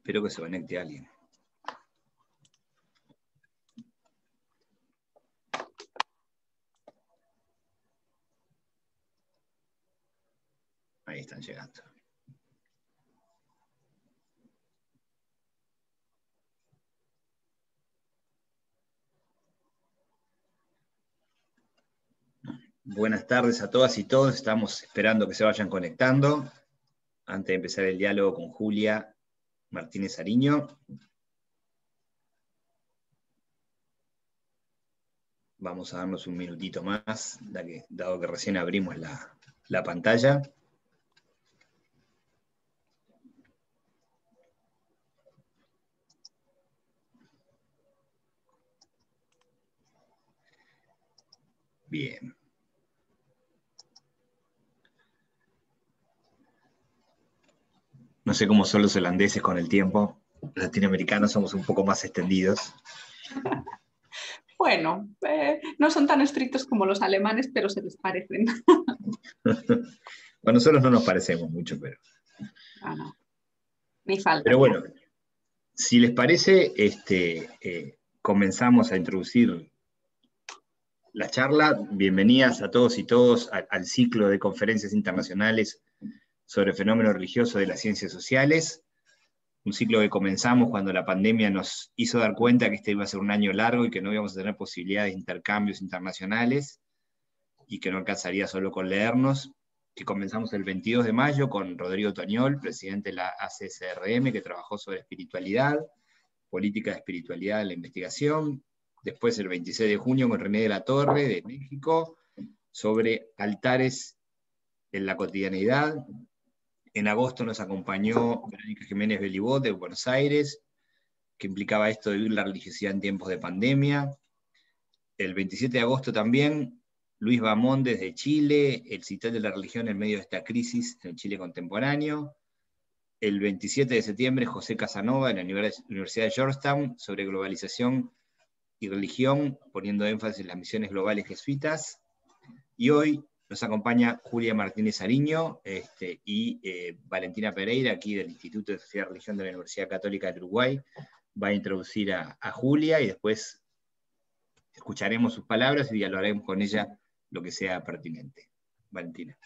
Espero que se conecte alguien. Ahí están llegando. Buenas tardes a todas y todos. Estamos esperando que se vayan conectando. Antes de empezar el diálogo con Julia Martínez Ariño. Vamos a darnos un minutito más, dado que recién abrimos la pantalla. Bien. No sé cómo son los holandeses con el tiempo. Los latinoamericanos somos un poco más extendidos. Bueno, no son tan estrictos como los alemanes, pero se les parecen. Bueno, nosotros no nos parecemos mucho, pero... No. Ni falta. Pero bueno, si les parece, comenzamos a introducir la charla. Bienvenidas a todos y todos al ciclo de conferencias internacionales sobre fenómenos religiosos de las ciencias sociales. Un ciclo que comenzamos cuando la pandemia nos hizo dar cuenta que este iba a ser un año largo y que no íbamos a tener posibilidades de intercambios internacionales y que no alcanzaría solo con leernos, que comenzamos el 22 de mayo con Rodrigo Toñol, presidente de la ACCRM, que trabajó sobre espiritualidad, política de espiritualidad en la investigación. Después el 26 de junio con René de la Torre, de México, sobre altares en la cotidianeidad. En agosto nos acompañó Verónica Jiménez Belibot de Buenos Aires, que implicaba esto de vivir la religiosidad en tiempos de pandemia. El 27 de agosto también, Luis Bamón desde Chile, el cital de la religión en medio de esta crisis en Chile contemporáneo. El 27 de septiembre, José Casanova, en la Universidad de Georgetown, sobre globalización y religión, poniendo énfasis en las misiones globales jesuitas. Y hoy nos acompaña Julia Martínez Ariño y Valentina Pereira, aquí del Instituto de Sociedad y Religión de la Universidad Católica del Uruguay. Va a introducir a Julia y después escucharemos sus palabras y dialogaremos con ella lo que sea pertinente. Valentina.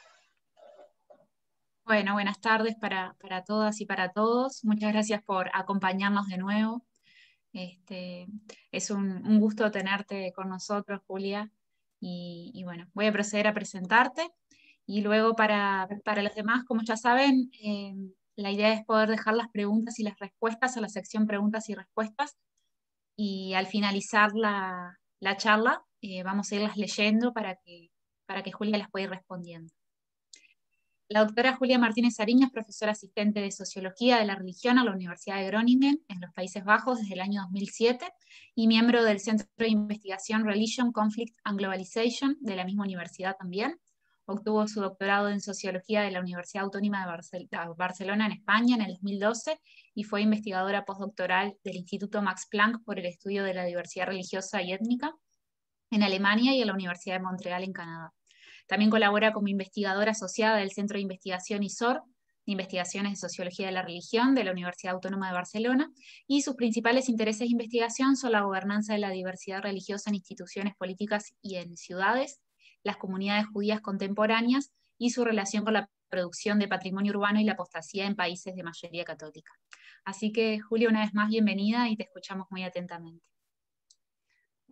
Bueno, buenas tardes para todas y para todos. Muchas gracias por acompañarnos de nuevo. Es un gusto tenerte con nosotros, Julia. Y bueno, voy a proceder a presentarte. Y luego para los demás, como ya saben, la idea es poder dejar las preguntas y las respuestas a la sección preguntas y respuestas. Y al finalizar la charla, vamos a irlas leyendo para que Julia las pueda ir respondiendo. La doctora Julia Martínez Ariño es profesora asistente de Sociología de la Religión a la Universidad de Groningen, en los Países Bajos, desde el año 2007, y miembro del Centro de Investigación Religion, Conflict and Globalization, de la misma universidad también. Obtuvo su doctorado en Sociología de la Universidad Autónoma de Barcelona, en España, en el 2012, y fue investigadora postdoctoral del Instituto Max Planck por el estudio de la diversidad religiosa y étnica, en Alemania y en la Universidad de Montreal, en Canadá. También colabora como investigadora asociada del Centro de Investigación ISOR, de Investigaciones de Sociología de la Religión, de la Universidad Autónoma de Barcelona, y sus principales intereses de investigación son la gobernanza de la diversidad religiosa en instituciones políticas y en ciudades, las comunidades judías contemporáneas y su relación con la producción de patrimonio urbano y la apostasía en países de mayoría católica. Así que, Julia, una vez más, bienvenida y te escuchamos muy atentamente.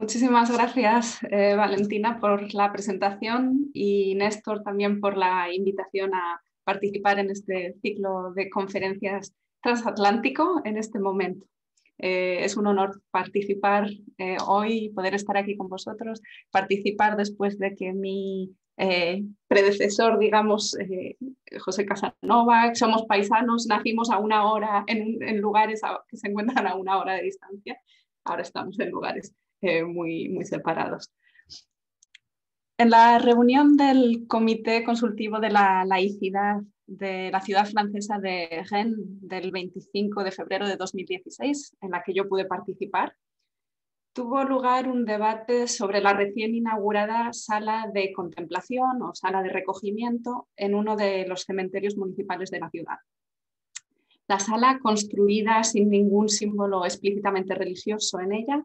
Muchísimas gracias, Valentina, por la presentación y Néstor también por la invitación a participar en este ciclo de conferencias transatlántico en este momento. Es un honor participar hoy y poder estar aquí con vosotros, participar después de que mi predecesor, digamos, José Casanova, somos paisanos, nacimos a una hora en lugares que se encuentran a una hora de distancia, ahora estamos en lugares muy separados. En la reunión del Comité Consultivo de la Laicidad de la ciudad francesa de Rennes del 25 de febrero de 2016, en la que yo pude participar, tuvo lugar un debate sobre la recién inaugurada sala de contemplación o sala de recogimiento en uno de los cementerios municipales de la ciudad. La sala, construida sin ningún símbolo explícitamente religioso en ella,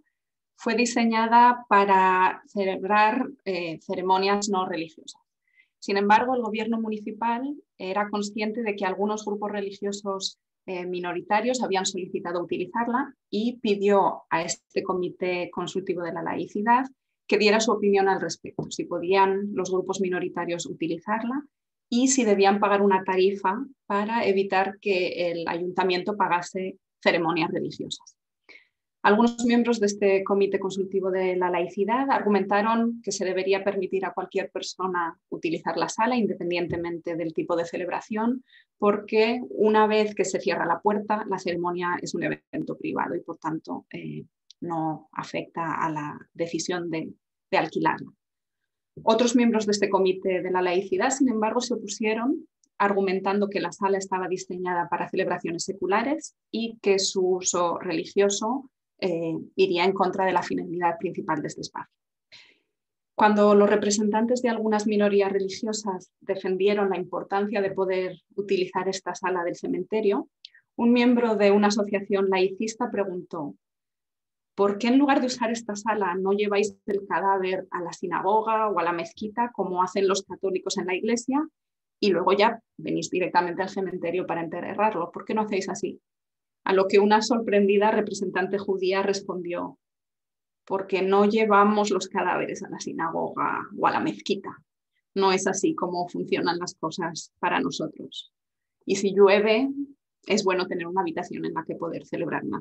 fue diseñada para celebrar ceremonias no religiosas. Sin embargo, el gobierno municipal era consciente de que algunos grupos religiosos minoritarios habían solicitado utilizarla y pidió a este Comité Consultivo de la Laicidad que diera su opinión al respecto, si podían los grupos minoritarios utilizarla y si debían pagar una tarifa para evitar que el ayuntamiento pagase ceremonias religiosas. Algunos miembros de este Comité Consultivo de la Laicidad argumentaron que se debería permitir a cualquier persona utilizar la sala independientemente del tipo de celebración, porque una vez que se cierra la puerta, la ceremonia es un evento privado y por tanto no afecta a la decisión de alquilarla. Otros miembros de este Comité de la Laicidad, sin embargo, se opusieron, argumentando que la sala estaba diseñada para celebraciones seculares y que su uso religioso iría en contra de la finalidad principal de este espacio. Cuando los representantes de algunas minorías religiosas defendieron la importancia de poder utilizar esta sala del cementerio, un miembro de una asociación laicista preguntó: ¿por qué en lugar de usar esta sala no lleváis el cadáver a la sinagoga o a la mezquita como hacen los católicos en la iglesia y luego ya venís directamente al cementerio para enterrarlo? ¿Por qué no hacéis así? A lo que una sorprendida representante judía respondió: porque no llevamos los cadáveres a la sinagoga o a la mezquita. No es así como funcionan las cosas para nosotros. Y si llueve, es bueno tener una habitación en la que poder celebrar una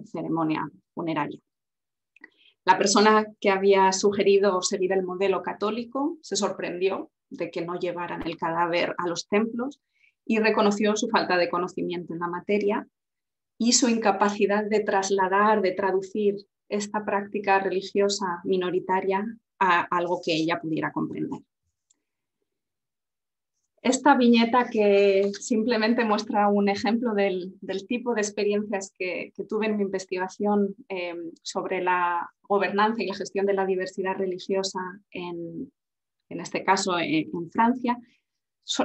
ceremonia funeraria. La persona que había sugerido seguir el modelo católico se sorprendió de que no llevaran el cadáver a los templos y reconoció su falta de conocimiento en la materia y su incapacidad de trasladar, de traducir esta práctica religiosa minoritaria a algo que ella pudiera comprender. Esta viñeta, que simplemente muestra un ejemplo del tipo de experiencias que tuve en mi investigación sobre la gobernanza y la gestión de la diversidad religiosa, en este caso en Francia,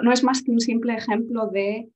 no es más que un simple ejemplo de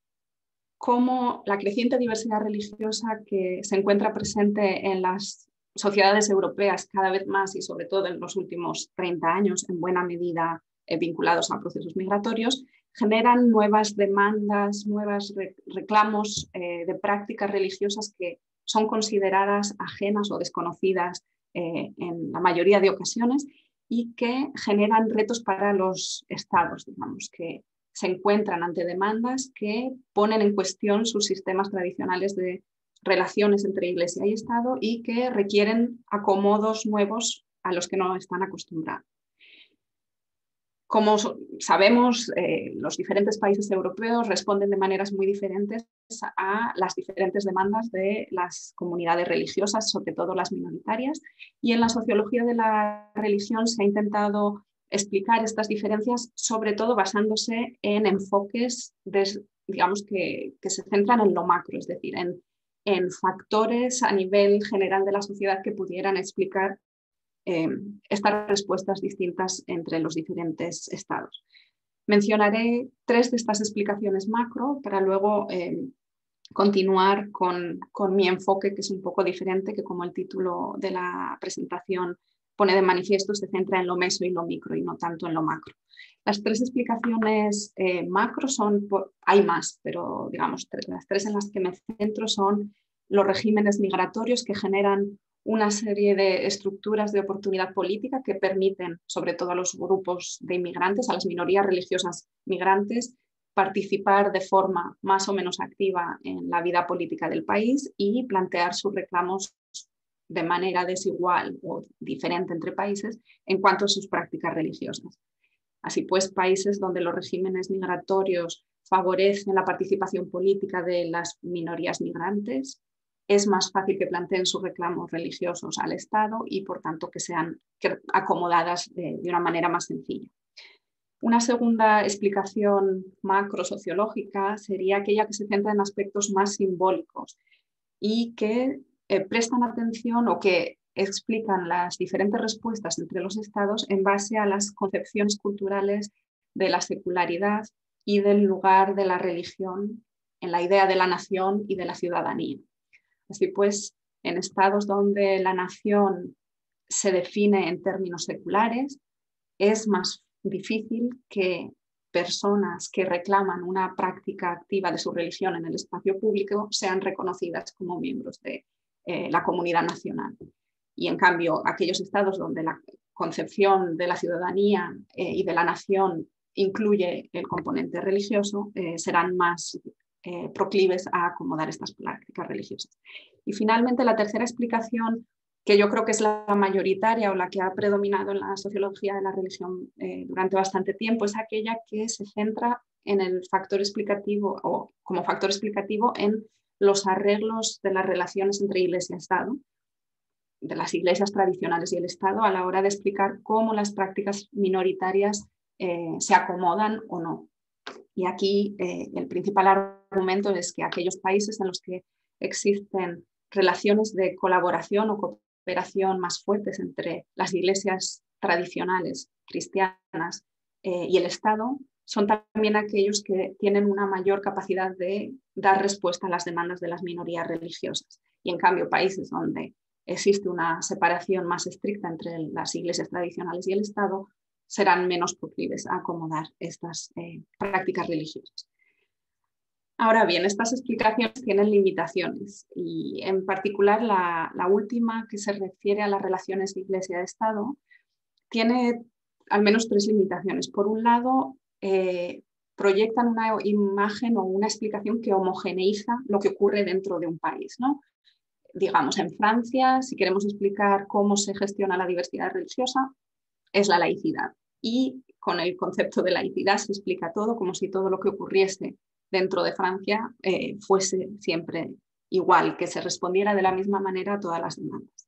cómo la creciente diversidad religiosa que se encuentra presente en las sociedades europeas cada vez más y sobre todo en los últimos 30 años, en buena medida vinculados a procesos migratorios, generan nuevas demandas, nuevos reclamos de prácticas religiosas que son consideradas ajenas o desconocidas en la mayoría de ocasiones y que generan retos para los estados, digamos, que se encuentran ante demandas que ponen en cuestión sus sistemas tradicionales de relaciones entre Iglesia y Estado y que requieren acomodos nuevos a los que no están acostumbrados. Como sabemos, los diferentes países europeos responden de maneras muy diferentes a las diferentes demandas de las comunidades religiosas, sobre todo las minoritarias, y en la sociología de la religión se ha intentado explicar estas diferencias, sobre todo basándose en enfoques digamos que se centran en lo macro, es decir, en factores a nivel general de la sociedad que pudieran explicar estas respuestas distintas entre los diferentes estados. Mencionaré 3 de estas explicaciones macro para luego continuar con mi enfoque, que es un poco diferente, que como el título de la presentación pone de manifiesto, se centra en lo meso y lo micro y no tanto en lo macro. Las 3 explicaciones macro son, hay más, pero digamos las 3 en las que me centro son los regímenes migratorios que generan una serie de estructuras de oportunidad política que permiten, sobre todo a los grupos de inmigrantes, a las minorías religiosas migrantes, participar de forma más o menos activa en la vida política del país y plantear sus reclamos de manera desigual o diferente entre países en cuanto a sus prácticas religiosas. Así pues, países donde los regímenes migratorios favorecen la participación política de las minorías migrantes, es más fácil que planteen sus reclamos religiosos al Estado y, por tanto, que sean acomodadas de una manera más sencilla. Una segunda explicación macrosociológica sería aquella que se centra en aspectos más simbólicos y que prestan atención o que explican las diferentes respuestas entre los estados en base a las concepciones culturales de la secularidad y del lugar de la religión la idea de la nación y de la ciudadanía. Así pues, en estados donde la nación se define en términos seculares, es más difícil que personas que reclaman una práctica activa de su religión en el espacio público sean reconocidas como miembros de la comunidad nacional. Y en cambio, aquellos estados donde la concepción de la ciudadanía y de la nación incluye el componente religioso, serán más proclives a acomodar estas prácticas religiosas. Y finalmente, la tercera explicación, que yo creo que es la mayoritaria o la que ha predominado en la sociología de la religión durante bastante tiempo, es aquella que se centra en el factor explicativo o como factor explicativo en los arreglos de las relaciones entre Iglesia y Estado, de las iglesias tradicionales y el Estado, a la hora de explicar cómo las prácticas minoritarias se acomodan o no. Y aquí el principal argumento es que aquellos países en los que existen relaciones de colaboración o cooperación más fuertes entre las iglesias tradicionales cristianas y el Estado son también aquellos que tienen una mayor capacidad de dar respuesta a las demandas de las minorías religiosas. Y en cambio, países donde existe una separación más estricta entre las iglesias tradicionales y el Estado serán menos proclives a acomodar estas prácticas religiosas. Ahora bien, estas explicaciones tienen limitaciones y en particular la última, que se refiere a las relaciones iglesia-estado, tiene al menos tres limitaciones. Por un lado, proyectan una imagen o una explicación que homogeneiza lo que ocurre dentro de un país, ¿no? Digamos, en Francia, si queremos explicar cómo se gestiona la diversidad religiosa, es la laicidad. Y con el concepto de laicidad se explica todo, como si todo lo que ocurriese dentro de Francia fuese siempre igual, que se respondiera de la misma manera a todas las demandas.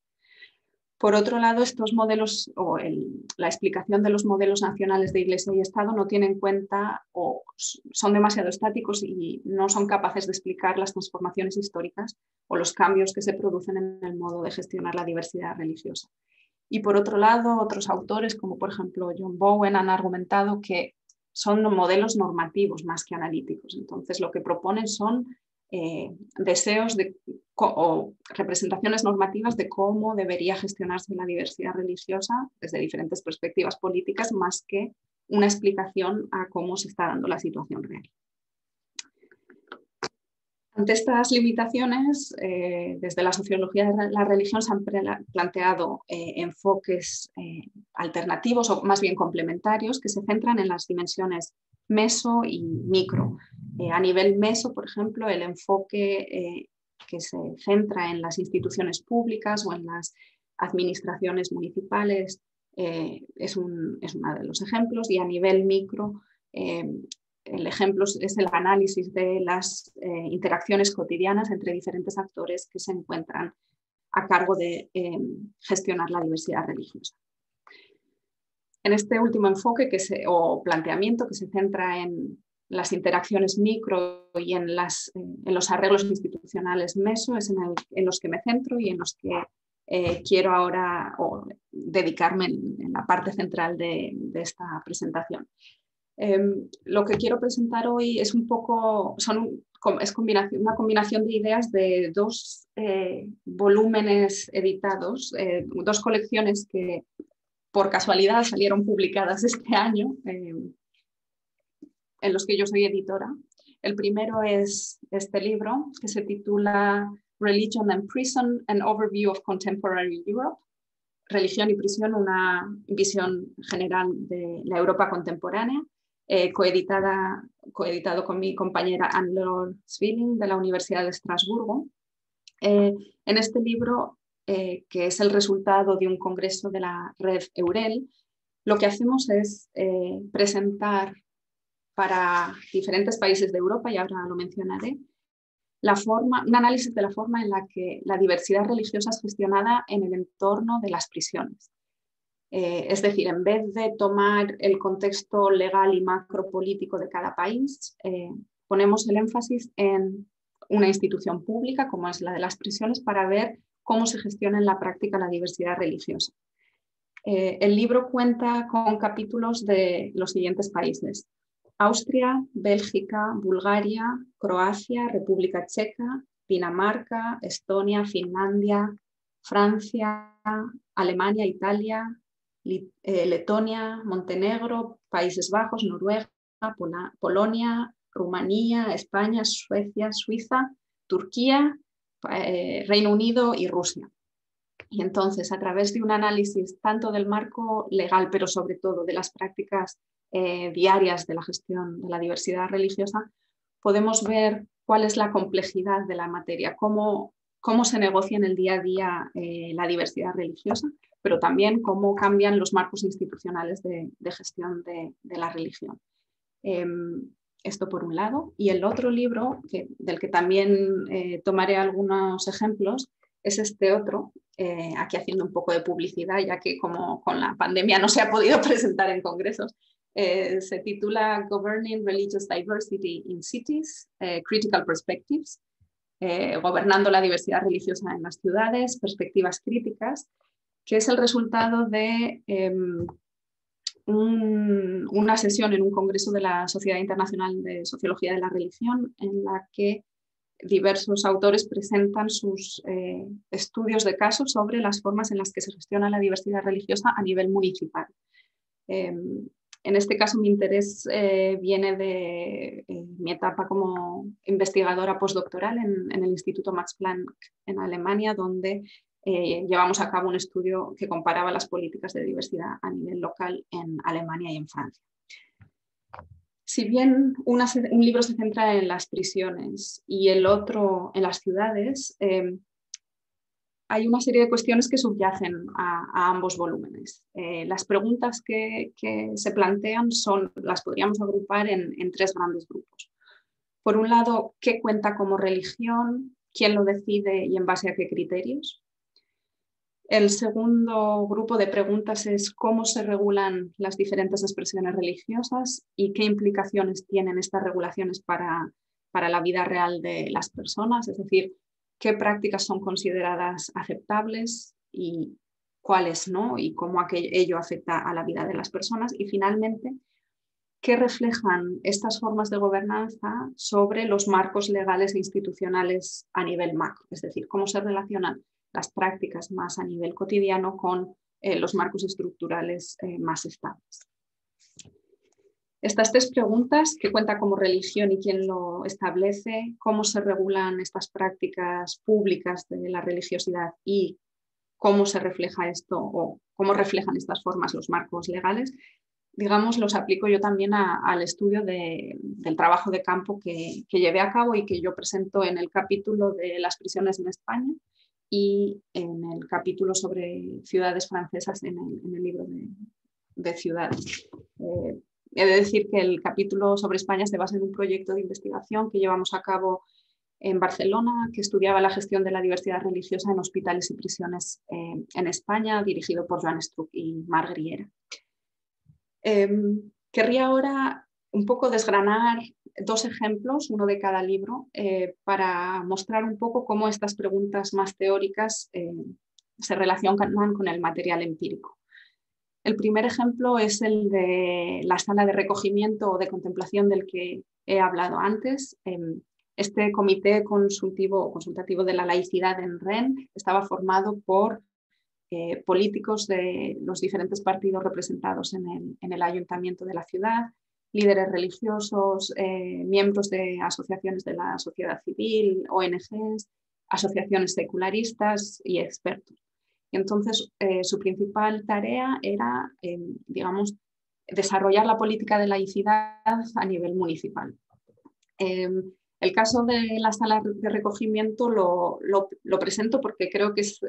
Por otro lado, estos modelos o la explicación de los modelos nacionales de Iglesia y Estado no tienen en cuenta o son demasiado estáticos y no son capaces de explicar las transformaciones históricas o los cambios que se producen en el modo de gestionar la diversidad religiosa. Y por otro lado, otros autores, como por ejemplo John Bowen, han argumentado que son modelos normativos más que analíticos. Entonces, lo que proponen son deseos o representaciones normativas de cómo debería gestionarse la diversidad religiosa desde diferentes perspectivas políticas, más que una explicación a cómo se está dando la situación real. Ante estas limitaciones, desde la sociología de la religión se han planteado enfoques alternativos o más bien complementarios que se centran en las dimensiones meso y micro. A nivel meso, por ejemplo, el enfoque que se centra en las instituciones públicas o en las administraciones municipales es uno de los ejemplos, y a nivel micro el ejemplo es el análisis de las interacciones cotidianas entre diferentes actores que se encuentran a cargo de gestionar la diversidad religiosa. En este último enfoque o planteamiento que se centra en las interacciones micro y en los arreglos institucionales meso, es en los que me centro y en los que quiero ahora dedicarme en la parte central de esta presentación. Lo que quiero presentar hoy es una combinación de ideas de dos volúmenes editados, dos colecciones que por casualidad salieron publicadas este año, en los que yo soy editora. El primero es este libro que se titula Religion and Prison, an Overview of Contemporary Europe. Religión y prisión, una visión general de la Europa contemporánea, coeditado con mi compañera Anne-Laure Zwilling de la Universidad de Estrasburgo. En este libro, que es el resultado de un congreso de la red Eurel, lo que hacemos es presentar para diferentes países de Europa, y ahora lo mencionaré, un análisis de la forma en la que la diversidad religiosa es gestionada en el entorno de las prisiones. Es decir, en vez de tomar el contexto legal y macropolítico de cada país, ponemos el énfasis en una institución pública, como es la de las prisiones, para ver cómo se gestiona en la práctica la diversidad religiosa. El libro cuenta con capítulos de los siguientes países: Austria, Bélgica, Bulgaria, Croacia, República Checa, Dinamarca, Estonia, Finlandia, Francia, Alemania, Italia, Letonia, Montenegro, Países Bajos, Noruega, Polonia, Rumanía, España, Suecia, Suiza, Turquía, Reino Unido y Rusia. Y entonces, a través de un análisis tanto del marco legal, pero sobre todo de las prácticas diarias de la gestión de la diversidad religiosa, podemos ver cuál es la complejidad de la materia, cómo se negocia en el día a día la diversidad religiosa, pero también cómo cambian los marcos institucionales de gestión de la religión. Esto por un lado. Y el otro libro, del que también tomaré algunos ejemplos, es este otro, aquí haciendo un poco de publicidad, ya que como con la pandemia no se ha podido presentar en congresos. Se titula Governing Religious Diversity in Cities, Critical Perspectives, gobernando la diversidad religiosa en las ciudades, perspectivas críticas, que es el resultado de una sesión en un congreso de la Sociedad Internacional de Sociología de la Religión, en la que diversos autores presentan sus estudios de caso sobre las formas en las que se gestiona la diversidad religiosa a nivel municipal. En este caso mi interés viene de mi etapa como investigadora postdoctoral en el Instituto Max Planck en Alemania, donde llevamos a cabo un estudio que comparaba las políticas de diversidad a nivel local en Alemania y en Francia. Si bien un libro se centra en las prisiones y el otro en las ciudades, hay una serie de cuestiones que subyacen a ambos volúmenes. Las preguntas que se plantean las podríamos agrupar en tres grandes grupos. Por un lado, ¿qué cuenta como religión? ¿Quién lo decide y en base a qué criterios? El segundo grupo de preguntas es cómo se regulan las diferentes expresiones religiosas y qué implicaciones tienen estas regulaciones para la vida real de las personas, es decir, qué prácticas son consideradas aceptables y cuáles no, y cómo ello afecta a la vida de las personas. Y finalmente, qué reflejan estas formas de gobernanza sobre los marcos legales e institucionales a nivel macro, es decir, cómo se relacionan las prácticas más a nivel cotidiano con los marcos estructurales más estables. Estas tres preguntas, ¿qué cuenta como religión y quién lo establece? ¿Cómo se regulan estas prácticas públicas de la religiosidad y cómo se refleja esto o cómo reflejan estas formas los marcos legales? Digamos, los aplico yo también al estudio del trabajo de campo que llevé a cabo y que yo presento en el capítulo de las prisiones en España y en el capítulo sobre ciudades francesas en el libro de ciudades. He de decir que el capítulo sobre España se basa en un proyecto de investigación que llevamos a cabo en Barcelona, que estudiaba la gestión de la diversidad religiosa en hospitales y prisiones en España, dirigido por Joan Struck y Marc Griera. Querría ahora un poco desgranar dos ejemplos, uno de cada libro, para mostrar un poco cómo estas preguntas más teóricas se relacionan con el material empírico. El primer ejemplo es el de la sala de recogimiento o de contemplación del que he hablado antes. Este comité consultativo de la laicidad en Rennes estaba formado por políticos de los diferentes partidos representados en el ayuntamiento de la ciudad, líderes religiosos, miembros de asociaciones de la sociedad civil, ONGs, asociaciones secularistas y expertos. Y entonces su principal tarea era, digamos, desarrollar la política de laicidad a nivel municipal. El caso de la sala de recogimiento lo presento porque creo que es,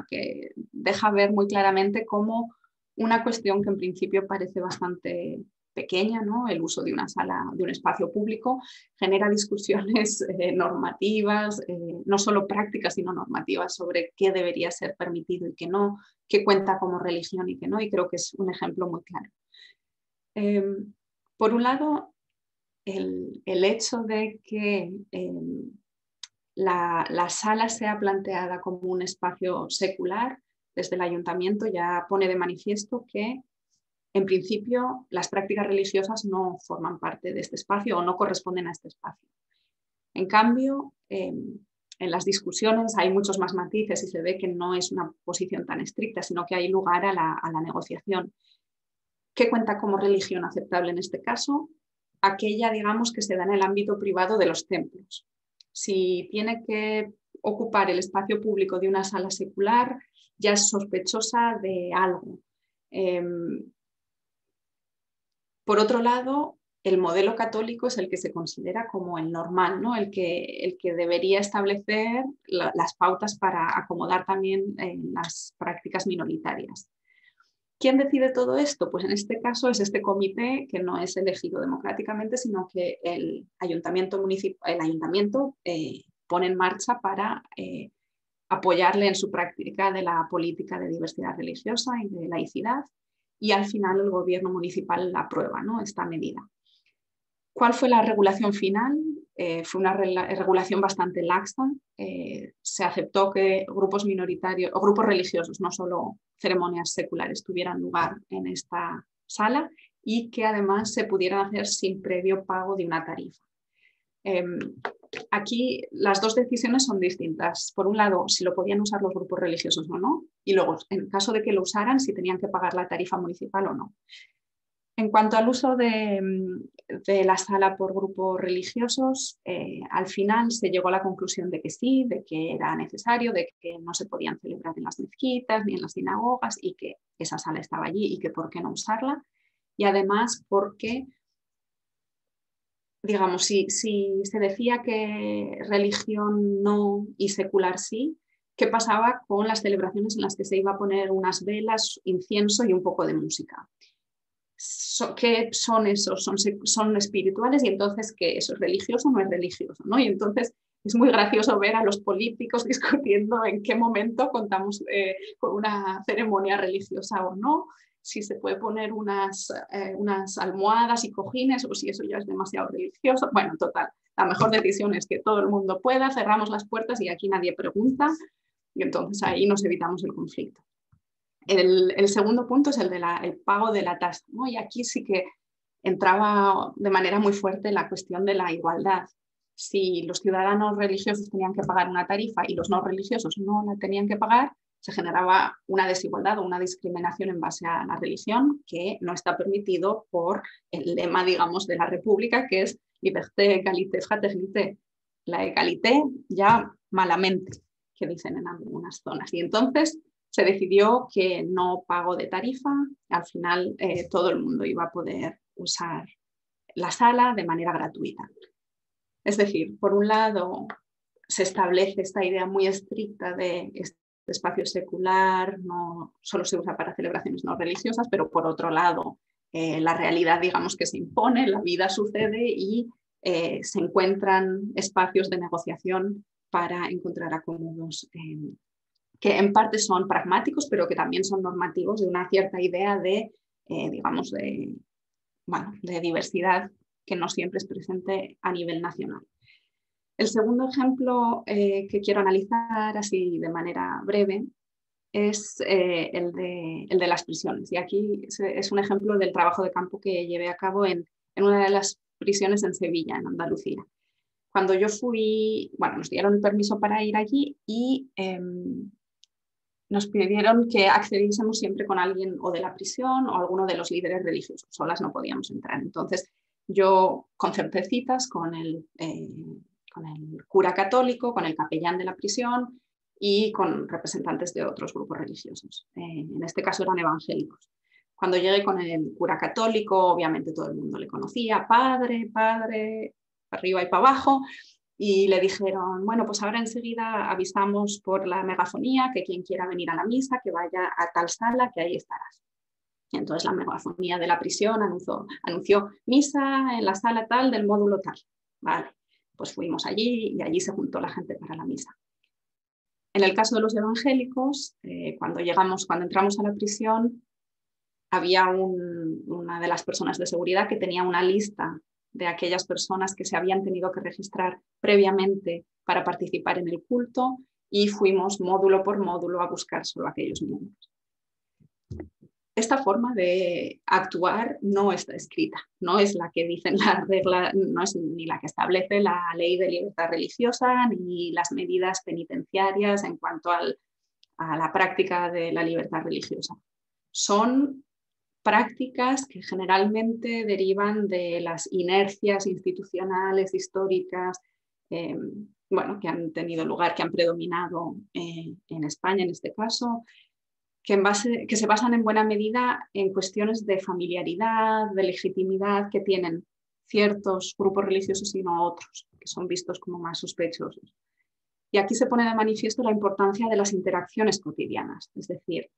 que deja ver muy claramente cómo una cuestión que en principio parece bastante pequeña, ¿no? El uso de una sala, de un espacio público, genera discusiones normativas, no solo prácticas, sino normativas sobre qué debería ser permitido y qué no, qué cuenta como religión y qué no, y creo que es un ejemplo muy claro. Por un lado, el hecho de que la sala sea planteada como un espacio secular desde el ayuntamiento ya pone de manifiesto que en principio las prácticas religiosas no forman parte de este espacio o no corresponden a este espacio. En cambio, en las discusiones hay muchos más matices y se ve que no es una posición tan estricta, sino que hay lugar a la negociación. ¿Qué cuenta como religión aceptable en este caso? Aquella, digamos, que se da en el ámbito privado de los templos. Si tiene que ocupar el espacio público de una sala secular, ya es sospechosa de algo. Por otro lado, el modelo católico es el que se considera como el normal, ¿no? el que debería establecer las pautas para acomodar también las prácticas minoritarias. ¿Quién decide todo esto? Pues en este caso es este comité que no es elegido democráticamente, sino que el ayuntamiento pone en marcha para apoyarle en su práctica de la política de diversidad religiosa y de laicidad, y al final el gobierno municipal aprueba, ¿no?, esta medida. ¿Cuál fue la regulación final? Fue una regulación bastante laxa. Se aceptó que grupos minoritarios o grupos religiosos, no solo ceremonias seculares, tuvieran lugar en esta sala y que además se pudieran hacer sin previo pago de una tarifa. Aquí las dos decisiones son distintas. Por un lado, si lo podían usar los grupos religiosos o no, y luego, en caso de que lo usaran, si tenían que pagar la tarifa municipal o no. En cuanto al uso de la sala por grupos religiosos, al final se llegó a la conclusión de que sí, de que era necesario, de que no se podían celebrar en las mezquitas ni en las sinagogas y que esa sala estaba allí y que por qué no usarla. Y además porque, digamos, si se decía que religión no y secular sí, ¿qué pasaba con las celebraciones en las que se iba a poner unas velas, incienso y un poco de música? ¿Qué son esos? Son espirituales, y entonces ¿qué? ¿Eso es religioso o no es religioso, ¿no? Y entonces es muy gracioso ver a los políticos discutiendo en qué momento contamos con una ceremonia religiosa o no, si se puede poner unas almohadas y cojines o si eso ya es demasiado religioso. Bueno, total, la mejor decisión es que todo el mundo pueda, cerramos las puertas y aquí nadie pregunta, y entonces ahí nos evitamos el conflicto. El segundo punto es el pago de la tasa, ¿no? Y aquí sí que entraba de manera muy fuerte la cuestión de la igualdad. Si los ciudadanos religiosos tenían que pagar una tarifa y los no religiosos no la tenían que pagar, se generaba una desigualdad o una discriminación en base a la religión, que no está permitido por el lema, digamos, de la República, que es liberté, égalité, fraternité. La égalité ya malamente, que dicen en algunas zonas. Y entonces se decidió que no pago de tarifa, al final todo el mundo iba a poder usar la sala de manera gratuita. Es decir, por un lado se establece esta idea muy estricta de este espacio secular, no solo se usa para celebraciones no religiosas, pero por otro lado la realidad, digamos, que se impone, la vida sucede y se encuentran espacios de negociación para encontrar acomodos que en parte son pragmáticos, pero que también son normativos de una cierta idea de, digamos, de diversidad que no siempre es presente a nivel nacional. El segundo ejemplo que quiero analizar así de manera breve es el de las prisiones. Y aquí es un ejemplo del trabajo de campo que llevé a cabo en una de las prisiones en Sevilla, en Andalucía. Cuando yo fui, nos dieron el permiso para ir allí y nos pidieron que accediésemos siempre con alguien o de la prisión o alguno de los líderes religiosos. Solas no podíamos entrar. Entonces yo concerté citas con el cura católico, con el capellán de la prisión y con representantes de otros grupos religiosos. En este caso eran evangélicos. Cuando llegué con el cura católico, obviamente todo el mundo le conocía, padre, para arriba y para abajo, y le dijeron, bueno, pues ahora enseguida avisamos por la megafonía que quien quiera venir a la misa, que vaya a tal sala, que ahí estarás. Y entonces la megafonía de la prisión anunció misa en la sala tal del módulo tal. Vale, pues fuimos allí y allí se juntó la gente para la misa. En el caso de los evangélicos, cuando entramos a la prisión, había una de las personas de seguridad que tenía una lista de aquellas personas que se habían tenido que registrar previamente para participar en el culto, y fuimos módulo por módulo a buscar solo aquellos miembros. esta forma de actuar no está escrita, no es la que dicen las reglas, no es ni la que establece la ley de libertad religiosa ni las medidas penitenciarias en cuanto a la práctica de la libertad religiosa. Son prácticas que generalmente derivan de las inercias institucionales, históricas, bueno, que han tenido lugar, que han predominado en España en este caso, que se basan en buena medida en cuestiones de familiaridad, de legitimidad que tienen ciertos grupos religiosos y no otros, que son vistos como más sospechosos. Y aquí se pone de manifiesto la importancia de las interacciones cotidianas, es decir,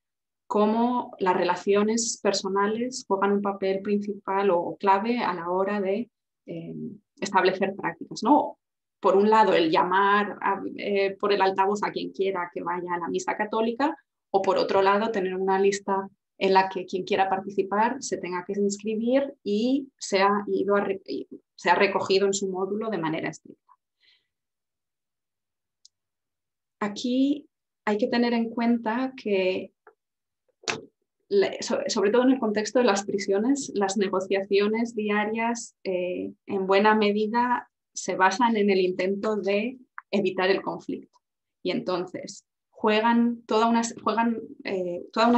cómo las relaciones personales juegan un papel principal o clave a la hora de establecer prácticas, ¿no? Por un lado, el llamar por el altavoz a quien quiera que vaya a la misa católica, o por otro lado, tener una lista en la que quien quiera participar se tenga que inscribir y sea recogido en su módulo de manera estricta. Aquí hay que tener en cuenta que, sobre todo en el contexto de las prisiones, las negociaciones diarias en buena medida se basan en el intento de evitar el conflicto. Y entonces juegan toda una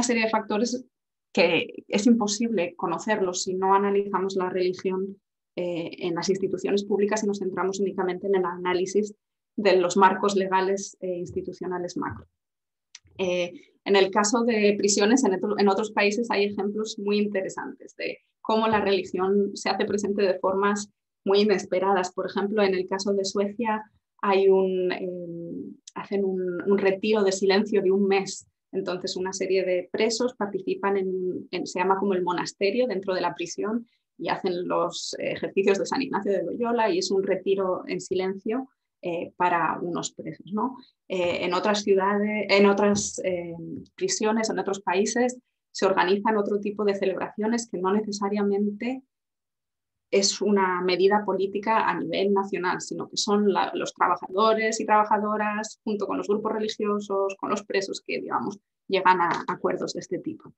serie de factores que es imposible conocerlos si no analizamos la religión en las instituciones públicas y nos centramos únicamente en el análisis de los marcos legales e institucionales macro. En el caso de prisiones, en otros países hay ejemplos muy interesantes de cómo la religión se hace presente de formas muy inesperadas. Por ejemplo, en el caso de Suecia hacen un retiro de silencio de un mes. Entonces, una serie de presos participan se llama como el monasterio dentro de la prisión y hacen los ejercicios de San Ignacio de Loyola y es un retiro en silencio para unos presos, ¿no? En otras ciudades, en otras prisiones, en otros países, se organizan otro tipo de celebraciones que no necesariamente es una medida política a nivel nacional, sino que son los trabajadores y trabajadoras, junto con los grupos religiosos, con los presos, que, digamos, llegan a acuerdos de este tipo.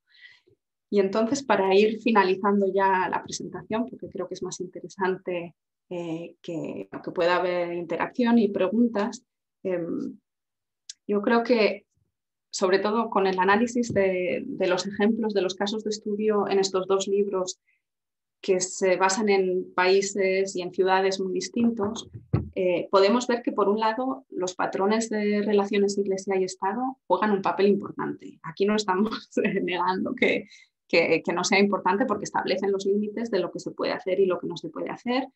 Y entonces, para ir finalizando ya la presentación, porque creo que es más interesante que pueda haber interacción y preguntas, yo creo que, sobre todo con el análisis de los ejemplos, de los casos de estudio en estos dos libros, que se basan en países y en ciudades muy distintos, podemos ver que, por un lado, los patrones de relaciones Iglesia y Estado juegan un papel importante. Aquí no estamos negando que no sea importante, porque establecen los límites de lo que se puede hacer y lo que no se puede hacer,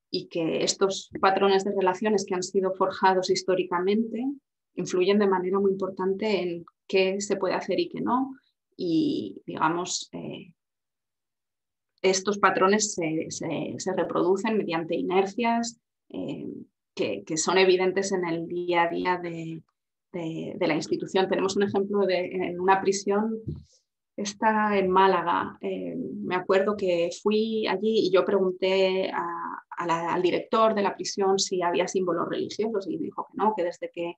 y que estos patrones de relaciones que han sido forjados históricamente influyen de manera muy importante en qué se puede hacer y qué no. Y, digamos, estos patrones se reproducen mediante inercias que son evidentes en el día a día de la institución. Tenemos un ejemplo en una prisión, está en Málaga. Me acuerdo que fui allí y yo pregunté al director de la prisión si había símbolos religiosos y dijo que no, que desde que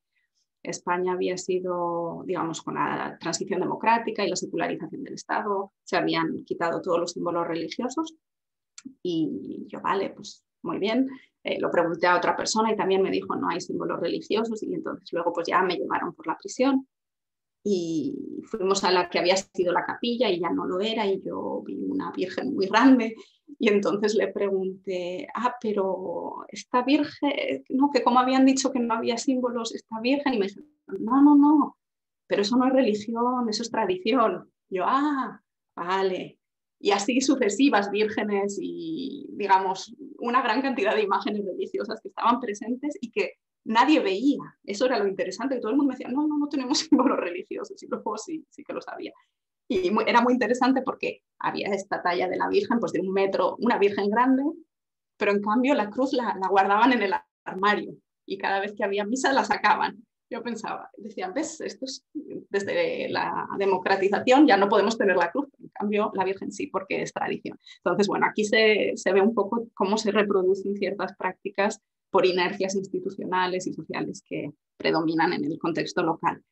España había sido, digamos, con la transición democrática y la secularización del Estado, se habían quitado todos los símbolos religiosos. Y yo, vale, pues muy bien. Lo pregunté a otra persona y también me dijo no hay símbolos religiosos, y entonces luego pues ya me llevaron por la prisión y fuimos a la que había sido la capilla y ya no lo era, y yo vi una virgen muy grande y entonces le pregunté, pero esta virgen, no, que como habían dicho que no había símbolos, esta virgen, y me dijo, no, pero eso no es religión, eso es tradición. Yo, vale. Y así sucesivas vírgenes y, digamos, una gran cantidad de imágenes religiosas que estaban presentes y que nadie veía. Eso era lo interesante, que todo el mundo me decía, no tenemos símbolos religiosos, y luego sí que lo sabía. Y era muy interesante porque había esta talla de la Virgen, pues de 1 metro, una Virgen grande, pero en cambio la cruz la guardaban en el armario y cada vez que había misa la sacaban. Yo pensaba, decían, ¿ves? Esto es desde la democratización, ya no podemos tener la cruz, en cambio la Virgen sí, porque es tradición. Entonces, bueno, aquí se ve un poco cómo se reproducen ciertas prácticas por inercias institucionales y sociales que predominan en el contexto local.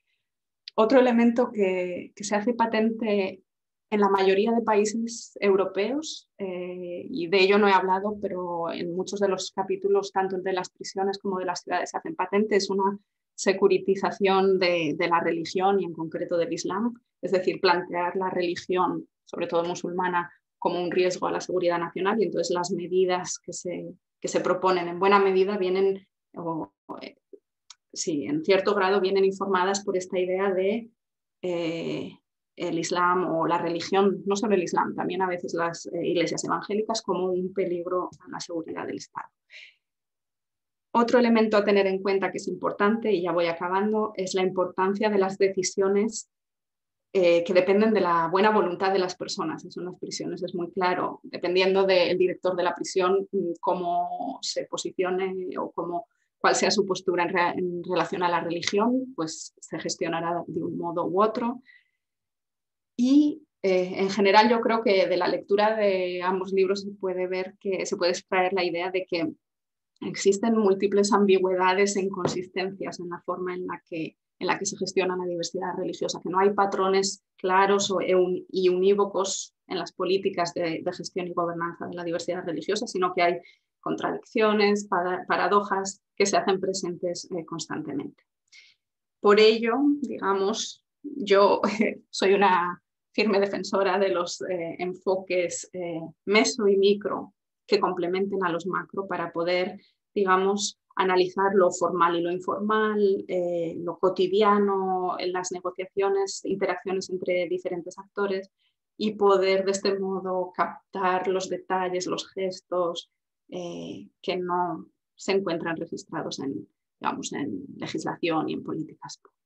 Otro elemento que se hace patente en la mayoría de países europeos, y de ello no he hablado, pero en muchos de los capítulos, tanto el de las prisiones como de las ciudades, se hacen patente, es una securitización de la religión y en concreto del Islam, es decir, plantear la religión, sobre todo musulmana, como un riesgo a la seguridad nacional, y entonces las medidas que se proponen en buena medida vienen, sí, en cierto grado vienen informadas por esta idea de el Islam o la religión, no solo el Islam, también a veces las iglesias evangélicas, como un peligro a la seguridad del Estado. Otro elemento a tener en cuenta que es importante, y ya voy acabando, es la importancia de las decisiones que dependen de la buena voluntad de las personas. Eso en las prisiones es muy claro, dependiendo del director de la prisión, cómo se posicione o cuál sea su postura en relación a la religión, pues se gestionará de un modo u otro. Y en general yo creo que de la lectura de ambos libros se puede ver que se puede extraer la idea de que existen múltiples ambigüedades e inconsistencias en la forma en la que se gestiona la diversidad religiosa, que no hay patrones claros y unívocos en las políticas de gestión y gobernanza de la diversidad religiosa, sino que hay contradicciones, paradojas que se hacen presentes constantemente. Por ello, digamos, yo soy una firme defensora de los enfoques meso y micro que complementen a los macro para poder, digamos, analizar lo formal y lo informal, lo cotidiano, en las negociaciones, interacciones entre diferentes actores, y poder de este modo captar los detalles, los gestos que no se encuentran registrados digamos, en legislación y en políticas públicas.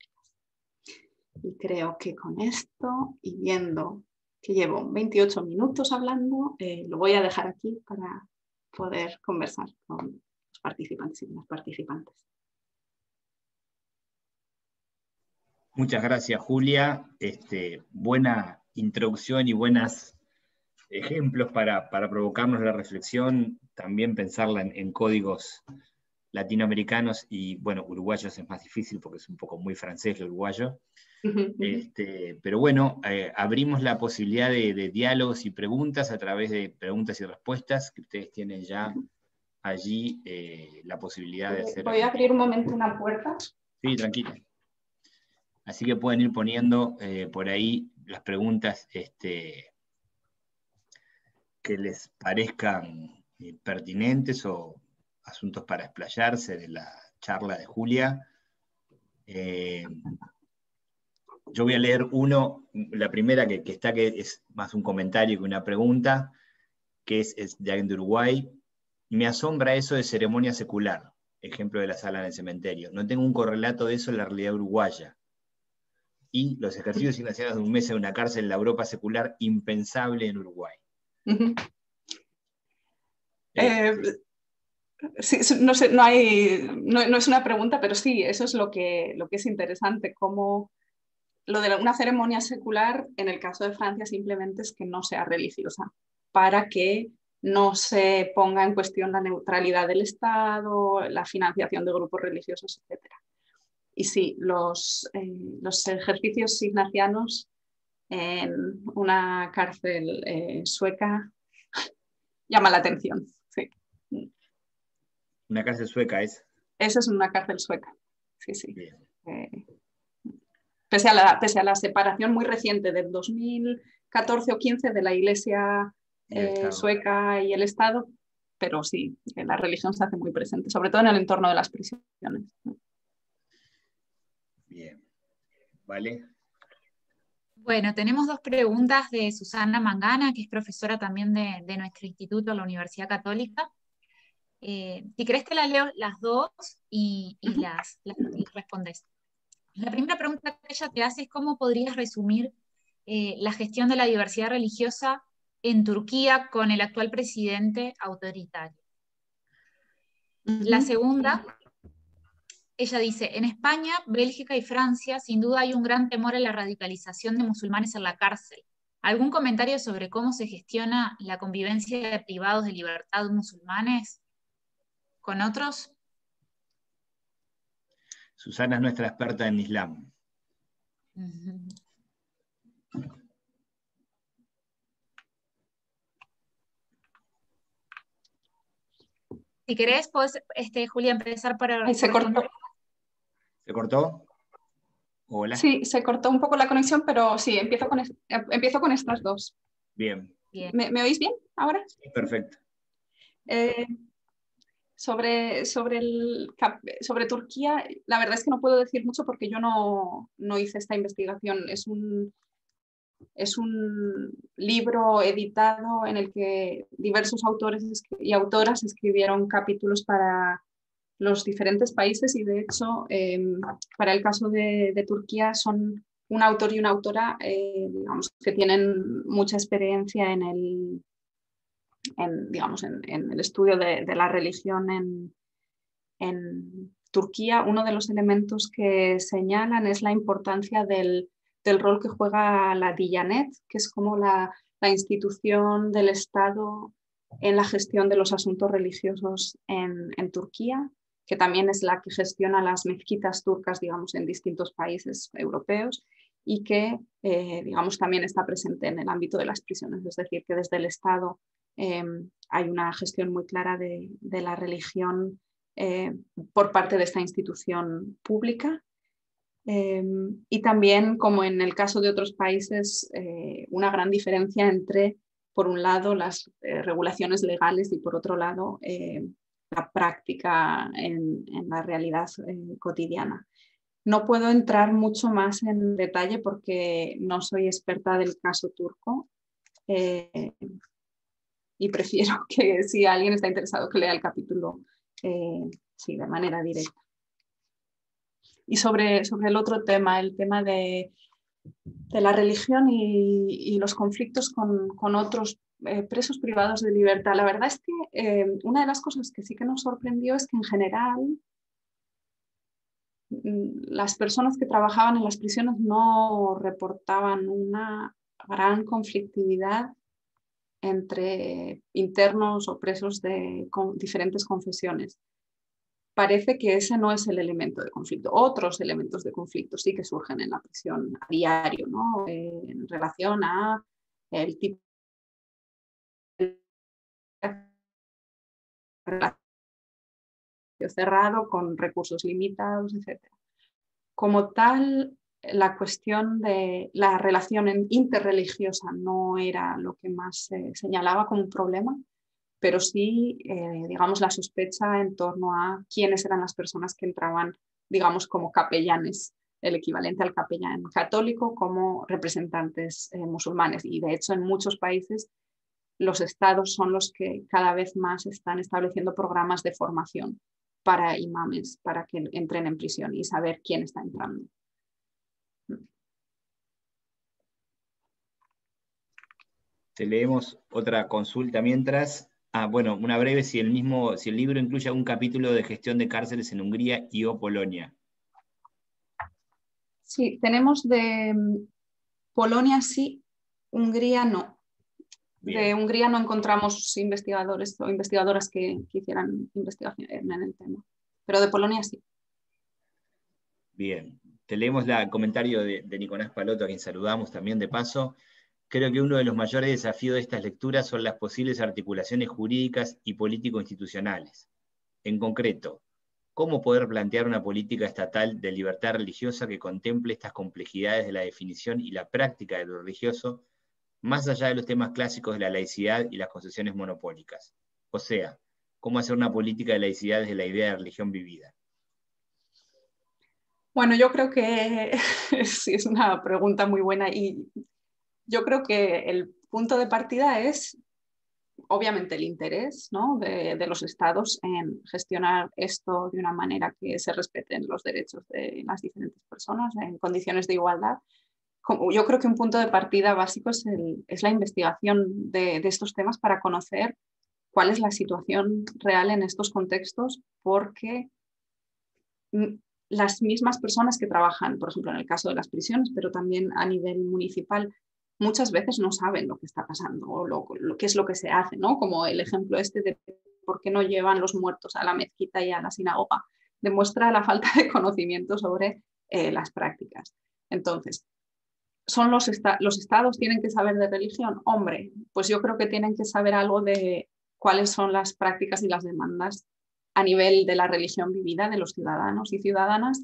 Y creo que con esto, y viendo que llevo 28 minutos hablando, lo voy a dejar aquí para poder conversar con los participantes y las participantes. Muchas gracias, Julia. Buena introducción y buenos ejemplos para provocarnos la reflexión, también pensarla en códigos latinoamericanos y, bueno, uruguayos es más difícil porque es un poco muy francés el uruguayo. Pero bueno, abrimos la posibilidad de diálogos y preguntas a través de preguntas y respuestas que ustedes tienen ya allí la posibilidad de hacer. Voy a abrir un momento una puerta. Sí, tranquila. Así que pueden ir poniendo por ahí las preguntas que les parezcan pertinentes o asuntos para explayarse de la charla de Julia. Yo voy a leer la primera que está, que es más un comentario que una pregunta, que es de alguien de Uruguay. Me asombra eso de ceremonia secular, ejemplo de la sala en el cementerio. No tengo un correlato de eso en la realidad uruguaya. Y los ejercicios ignacianos de un mes en una cárcel en la Europa secular, impensable en Uruguay. Sí, no sé, no es una pregunta, pero sí, eso es lo que es interesante, como lo de una ceremonia secular, en el caso de Francia, simplemente es que no sea religiosa, para que no se ponga en cuestión la neutralidad del Estado, la financiación de grupos religiosos, etc. Y sí, los ejercicios ignacianos en una cárcel sueca llama la atención. Sí. ¿Una cárcel sueca es? Esa es una cárcel sueca, sí, sí. Pese a la separación muy reciente del 2014 o 15 de la Iglesia sueca y el Estado, pero sí, la religión se hace muy presente, sobre todo en el entorno de las prisiones. Bien, vale. Bueno, tenemos dos preguntas de Susana Mangana, que es profesora también de nuestro instituto, la Universidad Católica. Si querés te las leo las dos y las respondes. La primera pregunta que ella te hace es ¿cómo podrías resumir la gestión de la diversidad religiosa en Turquía con el actual presidente autoritario? La segunda, ella dice, en España, Bélgica y Francia sin duda hay un gran temor a la radicalización de musulmanes en la cárcel. ¿Algún comentario sobre cómo se gestiona la convivencia de privados de libertad musulmanes con otros? Susana es nuestra experta en Islam. Si querés, podés, Julia, empezar Ahí se cortó. ¿Se cortó? Hola. Sí, se cortó un poco la conexión, pero sí, empiezo con estas dos. Bien. Bien. ¿Me oís bien ahora? Sí, perfecto. Sobre Turquía, la verdad es que no puedo decir mucho porque yo no hice esta investigación. Es un libro editado en el que diversos autores y autoras escribieron capítulos para los diferentes países y de hecho para el caso de Turquía son un autor y una autora digamos, que tienen mucha experiencia en el estudio de la religión en Turquía. Uno de los elementos que señalan es la importancia del rol que juega la Diyanet, que es como la institución del Estado en la gestión de los asuntos religiosos en Turquía, que también es la que gestiona las mezquitas turcas, digamos, en distintos países europeos y que, digamos, también está presente en el ámbito de las prisiones. Es decir, que desde el Estado hay una gestión muy clara de la religión por parte de esta institución pública. Y también, como en el caso de otros países, una gran diferencia entre, por un lado, las regulaciones legales y, por otro lado, la práctica en la realidad cotidiana. No puedo entrar mucho más en detalle porque no soy experta del caso turco y prefiero que si alguien está interesado que lea el capítulo sí, de manera directa. Y sobre el otro tema, el tema de la religión y los conflictos con otros presos privados de libertad. La verdad es que una de las cosas que sí que nos sorprendió es que en general las personas que trabajaban en las prisiones no reportaban una gran conflictividad entre internos o presos de diferentes confesiones. Parece que ese no es el elemento de conflicto. Otros elementos de conflicto sí que surgen en la prisión a diario, ¿no? En relación a el tipo de relación cerrado con recursos limitados, etc. Como tal, la cuestión de la relación interreligiosa no era lo que más se señalaba como un problema, pero sí, digamos, la sospecha en torno a quiénes eran las personas que entraban, digamos, como capellanes, el equivalente al capellán católico, como representantes musulmanes. Y de hecho, en muchos países, los estados son los que cada vez más están estableciendo programas de formación para imames, para que entren en prisión y saber quién está entrando. Te leemos otra consulta mientras. Bueno, una breve, si el libro incluye algún capítulo de gestión de cárceles en Hungría y o Polonia. Sí, tenemos de Polonia sí, Hungría no. Bien. De Hungría no encontramos investigadores o investigadoras que hicieran investigación en el tema, pero de Polonia sí. Bien, te leemos el comentario de Nicolás Paloto, a quien saludamos también de paso. Creo que uno de los mayores desafíos de estas lecturas son las posibles articulaciones jurídicas y político-institucionales. En concreto, ¿cómo poder plantear una política estatal de libertad religiosa que contemple estas complejidades de la definición y la práctica de lo religioso, más allá de los temas clásicos de la laicidad y las concesiones monopólicas? O sea, ¿cómo hacer una política de laicidad desde la idea de religión vivida? Bueno, yo creo que sí, es una pregunta muy buena y yo creo que el punto de partida es obviamente el interés, ¿no? de los estados en gestionar esto de una manera que se respeten los derechos de las diferentes personas en condiciones de igualdad. Yo creo que un punto de partida básico es la investigación de estos temas para conocer cuál es la situación real en estos contextos, porque las mismas personas que trabajan, por ejemplo, en el caso de las prisiones, pero también a nivel municipal, muchas veces no saben lo que está pasando o lo qué es lo que se hace, ¿no? Como el ejemplo este de por qué no llevan los muertos a la mezquita y a la sinagoga, demuestra la falta de conocimiento sobre las prácticas. Entonces, los estados tienen que saber de religión. Hombre, pues yo creo que tienen que saber algo de cuáles son las prácticas y las demandas a nivel de la religión vivida de los ciudadanos y ciudadanas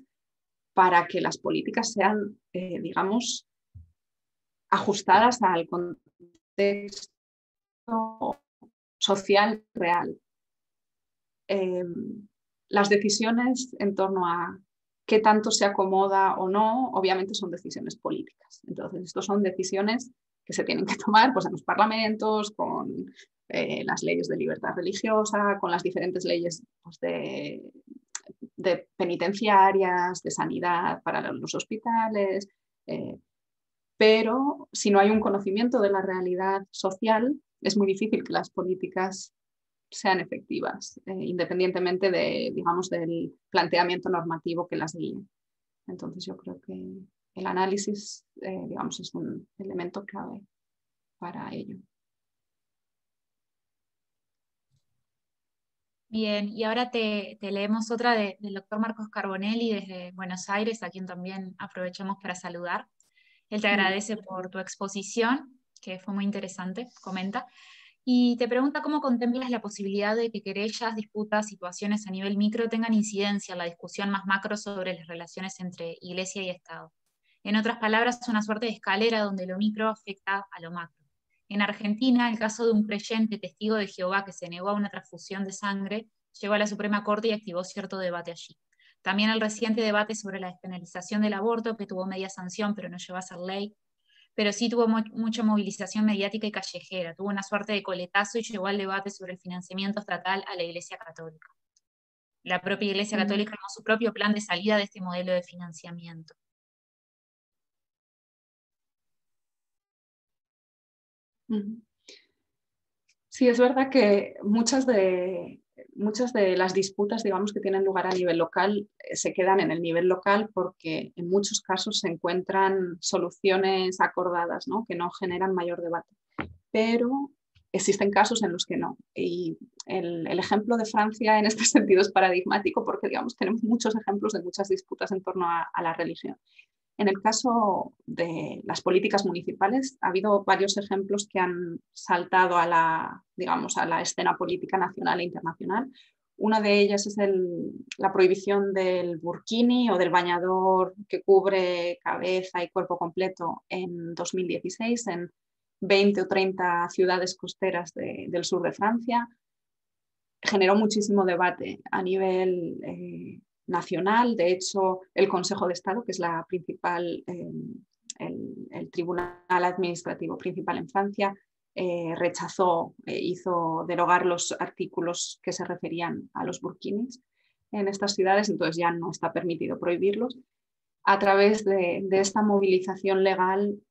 para que las políticas sean, digamos, ajustadas al contexto social real. Las decisiones en torno a qué tanto se acomoda o no, obviamente son decisiones políticas. Entonces, estas son decisiones que se tienen que tomar pues, en los parlamentos, con las leyes de libertad religiosa, con las diferentes leyes pues, de penitenciarias, de sanidad para los hospitales, pero si no hay un conocimiento de la realidad social, es muy difícil que las políticas sean efectivas, independientemente de, digamos, del planteamiento normativo que las guíe. Entonces yo creo que el análisis, digamos, es un elemento clave para ello. Bien, y ahora te leemos otra del doctor Marcos Carbonelli desde Buenos Aires, a quien también aprovechamos para saludar. Él te agradece por tu exposición, que fue muy interesante, comenta, y te pregunta cómo contemplas la posibilidad de que querellas, disputas, situaciones a nivel micro tengan incidencia en la discusión más macro sobre las relaciones entre Iglesia y Estado. En otras palabras, una suerte de escalera donde lo micro afecta a lo macro. En Argentina, el caso de un creyente testigo de Jehová que se negó a una transfusión de sangre llegó a la Suprema Corte y activó cierto debate allí. También el reciente debate sobre la despenalización del aborto, que tuvo media sanción pero no llegó a ser ley, pero sí tuvo mucha movilización mediática y callejera, tuvo una suerte de coletazo y llevó al debate sobre el financiamiento estatal a la Iglesia Católica. La propia Iglesia Católica armó su propio plan de salida de este modelo de financiamiento. Sí, es verdad que muchas de las disputas, digamos, que tienen lugar a nivel local se quedan en el nivel local porque en muchos casos se encuentran soluciones acordadas, ¿no? Que no generan mayor debate. Pero existen casos en los que no. Y el ejemplo de Francia en este sentido es paradigmático porque, digamos, tenemos muchos ejemplos de muchas disputas en torno a la religión. En el caso de las políticas municipales, ha habido varios ejemplos que han saltado a la, digamos, a la escena política nacional e internacional. Una de ellas es la prohibición del burkini o del bañador que cubre cabeza y cuerpo completo en 2016 en 20 o 30 ciudades costeras del sur de Francia. Generó muchísimo debate a nivel nacional. De hecho, el Consejo de Estado, que es la principal, el tribunal administrativo principal en Francia, rechazó, hizo derogar los artículos que se referían a los burkinis en estas ciudades, entonces ya no está permitido prohibirlos. A través de esta movilización legal,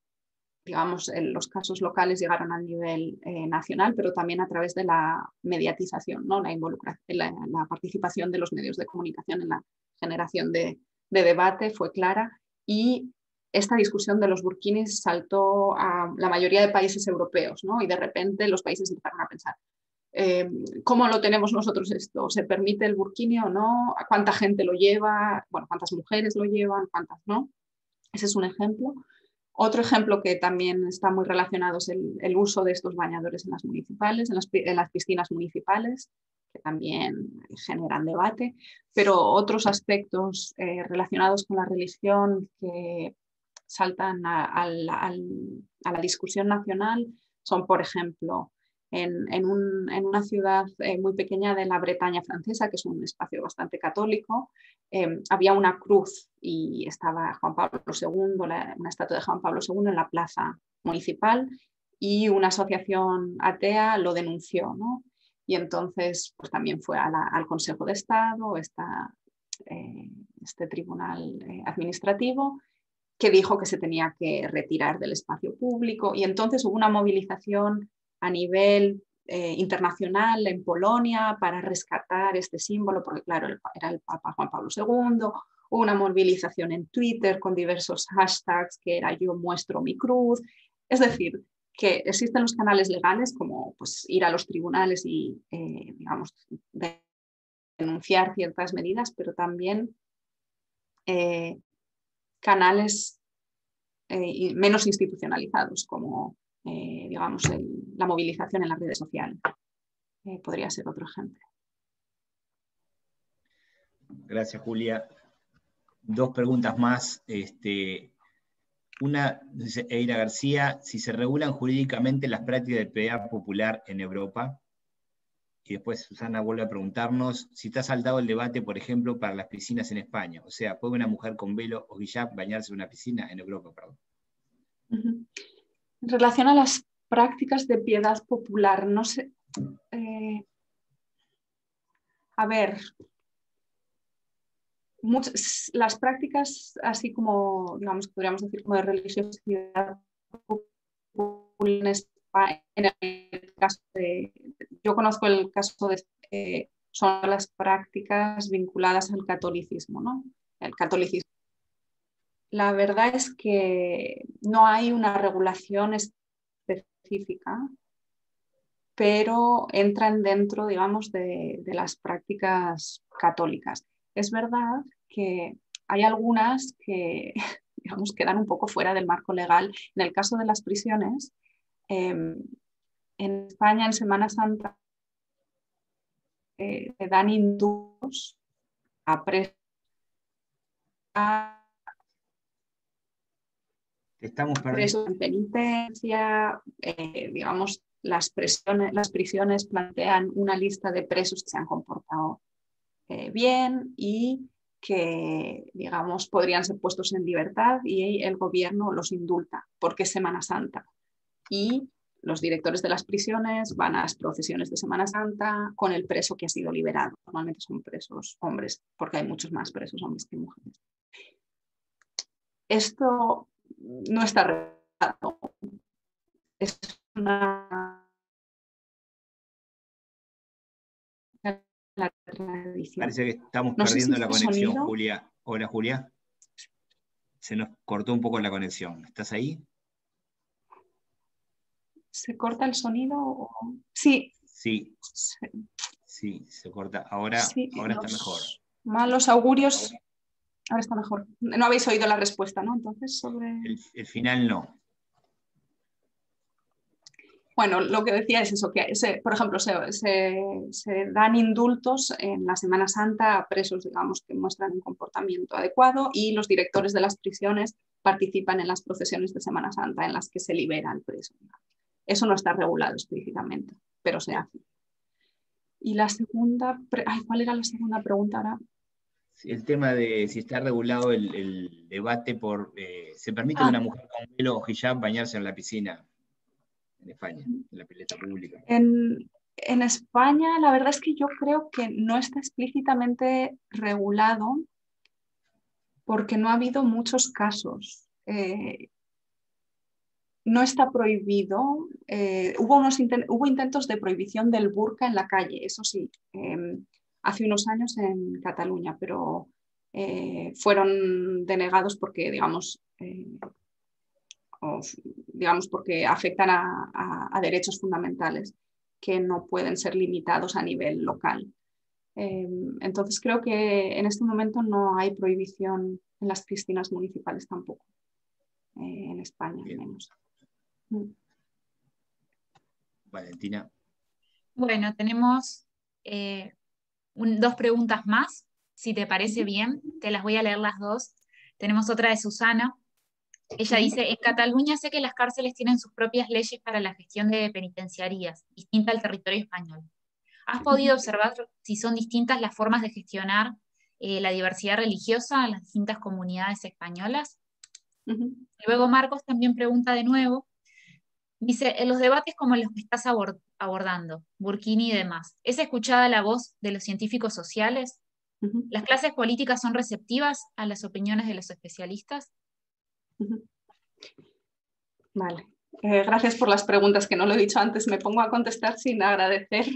digamos, los casos locales llegaron al nivel nacional, pero también a través de la mediatización, ¿no? La participación de los medios de comunicación en la generación de debate fue clara y esta discusión de los burkinis saltó a la mayoría de países europeos, ¿no? Y de repente los países empezaron a pensar, ¿cómo lo tenemos nosotros esto? ¿Se permite el burkini o no? ¿A cuánta gente lo lleva? Bueno, ¿cuántas mujeres lo llevan? ¿Cuántas no? Ese es un ejemplo. Otro ejemplo que también está muy relacionado es el uso de estos bañadores en las municipales, en las piscinas municipales, que también generan debate, pero otros aspectos relacionados con la religión que saltan a la discusión nacional son, por ejemplo, en una ciudad muy pequeña de la Bretaña francesa, que es un espacio bastante católico, había una cruz y estaba Juan Pablo II, una estatua de Juan Pablo II en la plaza municipal y una asociación atea lo denunció, ¿no? Y entonces pues, también fue al Consejo de Estado, este tribunal administrativo, que dijo que se tenía que retirar del espacio público y entonces hubo una movilización a nivel internacional en Polonia para rescatar este símbolo, porque claro, era el Papa Juan Pablo II, hubo una movilización en Twitter con diversos hashtags que era yo muestro mi cruz, es decir, que existen los canales legales como pues, ir a los tribunales y digamos, denunciar ciertas medidas, pero también canales menos institucionalizados como digamos, la movilización en las redes sociales. Podría ser otro ejemplo. Gracias, Julia. Dos preguntas más. Una, dice Eira García, si se regulan jurídicamente las prácticas de PDA popular en Europa. Y después Susana vuelve a preguntarnos si está saldado el debate, por ejemplo, para las piscinas en España. O sea, ¿puede una mujer con velo o hijab bañarse en una piscina en Europa? Perdón. En relación a las prácticas de piedad popular, no sé. A ver, las prácticas, así como, digamos, podríamos decir, como de religiosidad en España, en el caso de, yo conozco el caso de, son las prácticas vinculadas al catolicismo, ¿no? El catolicismo. La verdad es que no hay una regulación específica, pero entran dentro, digamos, de las prácticas católicas. Es verdad que hay algunas que, digamos, quedan un poco fuera del marco legal. En el caso de las prisiones, en España en Semana Santa dan indultos a presos. Estamos Presos en penitencia, digamos, las prisiones plantean una lista de presos que se han comportado bien y que, digamos, podrían ser puestos en libertad y el gobierno los indulta porque es Semana Santa. Y los directores de las prisiones van a las procesiones de Semana Santa con el preso que ha sido liberado. Normalmente son presos hombres, porque hay muchos más presos hombres que mujeres. Esto no está regulado. Es una la tradición. Parece que estamos No sé perdiendo si la el conexión, sonido... Julia. Hola, Julia. Se nos cortó un poco la conexión. ¿Estás ahí? ¿Se corta el sonido? Sí. Sí. Sí, se corta. Ahora, sí, ahora está mejor. Malos augurios. Ahora está mejor. No habéis oído la respuesta, ¿no? Entonces, sobre... El final no. Bueno, lo que decía es eso, que por ejemplo se dan indultos en la Semana Santa a presos, digamos, que muestran un comportamiento adecuado y los directores de las prisiones participan en las procesiones de Semana Santa en las que se libera al preso. Eso no está regulado explícitamente, pero se hace. Y la segunda... ¿cuál era la segunda pregunta ahora? El tema de si está regulado el debate por... ¿se permite a una mujer con velo o hijab bañarse en la piscina en España, en la pileta pública? En España, la verdad es que yo creo que no está explícitamente regulado porque no ha habido muchos casos. No está prohibido. Hubo intentos de prohibición del burka en la calle, eso sí, hace unos años en Cataluña, pero fueron denegados porque, digamos, porque afectan a derechos fundamentales que no pueden ser limitados a nivel local. Entonces creo que en este momento no hay prohibición en las piscinas municipales tampoco, en España al menos. Valentina. Bueno, tenemos dos preguntas más, si te parece bien, te las voy a leer las dos. Tenemos otra de Susana. Ella dice, en Cataluña sé que las cárceles tienen sus propias leyes para la gestión de penitenciarías, distinta al territorio español. ¿Has podido observar si son distintas las formas de gestionar la diversidad religiosa en las distintas comunidades españolas? Luego Marcos también pregunta de nuevo, dice, en los debates como los que estás abordando, Burkini y demás, ¿es escuchada la voz de los científicos sociales? ¿Las clases políticas son receptivas a las opiniones de los especialistas? Vale. Gracias por las preguntas, que no lo he dicho antes. Me pongo a contestar sin agradecer